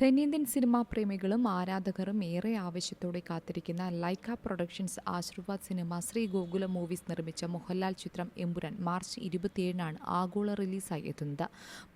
തെന്നിന്ത്യൻ സിനിമാ പ്രേമികളും ആരാധകരും ഏറെ ആവേശത്തോടെ കാത്തിരിക്കുന്ന Lyca productions Aashirvad cinema Sree Gokulam movies നിർമ്മിച്ച മോഹൻലാൽ ചിത്രം എമ്പുരാൻ മാർച്ച് 27 ആഗോള റിലീസായി എത്തുന്നത്.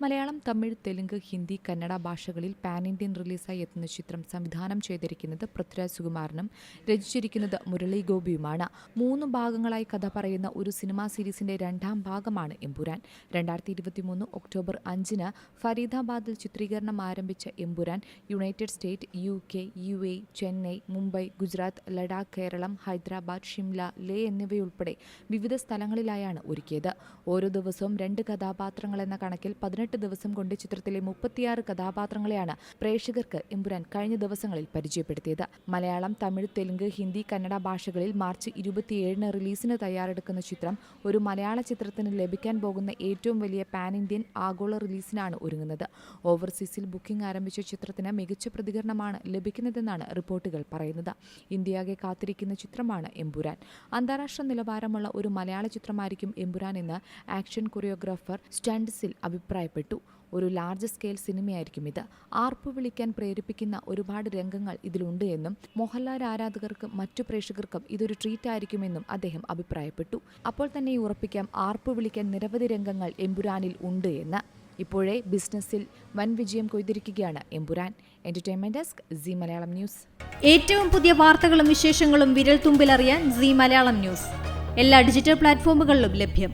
മലയാളം, തമിഴ്, തെലുങ്ക്, ഹിന്ദി, കന്നഡ ഭാഷകളിൽ പാൻ ഇന്ത്യൻ റിലീസായി എത്തുന്ന ചിത്രം സംവിധാനം ചെയ്തിരിക്കുന്നത് പൃഥ്വിരാജ് സുകുമാരനും രചിച്ചിരിക്കുന്നത് മുരളി ഗോപിയുമാണ്. 3 ഭാഗങ്ങളായി കഥ പറയുന്ന ഒരു സിനിമാ സീരീസിന്റെ 2ാം ഭാഗമാണ് എമ്പുരാൻ. 2023 ഒക്ടോബർ 5 ഫരീദാബാദിൽ ചിത്രീകരണം ആരംഭിച്ച Empuraan united state, UK, UAE, Chennai, Mumbai, Gujarat, Ladakh, Keralam, Hyderabad, Shimla, Leh എന്നിവയുൾപ്പെടെ വിവിധ സ്ഥലങ്ങളിലായാണ് ഒരുക്കിയത്. ഓരോ ദിവസവും 2 കഥാപാത്രങ്ങൾ എന്ന കണക്കിൽ 18 ദിവസം കൊണ്ട് ചിത്രത്തിലെ 36 കഥാപാത്രങ്ങളെയാണ് പ്രേക്ഷകർക്ക് എമ്പുരാൻ കഴിഞ്ഞ ദിവസങ്ങളിൽ പരിചയപ്പെടുത്തിയത്. മലയാളം, തമിഴ്, തെലുങ്ക്, ഹിന്ദി, കന്നഡ ഭാഷകളിൽ മാർച്ച് 27 റിലീസിന് തയ്യാറെടുക്കുന്ന ചിത്രം ഒരു മലയാള ചിത്രത്തിന് ലഭിക്കാൻ പോകുന്ന ഏറ്റവും വലിയ പാൻ ഇന്ത്യൻ ആഗോള റിലീസിനാണ് ഒരുങ്ങുന്നത്. ഓവർസീസിൽ ബുക്കിംഗ് ആരംഭിച്ച ചിത്രത്തിന് മികച്ച പ്രതികരണമാണ് ലഭിക്കുന്നതെന്നാണ് റിപ്പോർട്ടുകൾ പറയുന്നത്. ഇന്ത്യയാകെ കാത്തിരിക്കുന്ന ചിത്രമാണ് എമ്പുരാൻ. അന്താരാഷ്ട്ര നിലവാരമുള്ള ഒരു മലയാള ചിത്രമായിരിക്കും എമ്പുരാൻ എന്ന് ആക്ഷൻ കൊറിയോഗ്രാഫർ സ്റ്റൺസിൽ അഭിപ്രായപ്പെട്ടു. ഒരു ലാർജ് സ്കെയിൽ സിനിമയായിരിക്കും ഇത്. ആർപ്പു വിളിക്കാൻ പ്രേരിപ്പിക്കുന്ന ഒരുപാട് രംഗങ്ങൾ ഇതിലുണ്ട് എന്നും മോഹൻലാൽ ആരാധകർക്കും മറ്റു പ്രേക്ഷകർക്കും ഇതൊരു ട്രീറ്റ് ആയിരിക്കുമെന്നും അദ്ദേഹം അഭിപ്രായപ്പെട്ടു. അപ്പോൾ തന്നെ ഉറപ്പിക്കാം, ആർപ്പു വിളിക്കാൻ നിരവധി രംഗങ്ങൾ എമ്പുരാനിൽ ഉണ്ട് എന്ന്. ഇപ്പോഴേ ബിസിനസ്സിൽ വൻ വിജയം കൊയ്തിരിക്കുകയാണ് Empuraan. Entertainment desk, Zee Malayalam news. ഏറ്റവും പുതിയ വാർത്തകളും വിശേഷങ്ങളും വിരൽ തുമ്പിലറിയാൻ സി മലയാളം ന്യൂസ് എല്ലാ ഡിജിറ്റൽ പ്ലാറ്റ്ഫോമുകളിലും ലഭ്യം.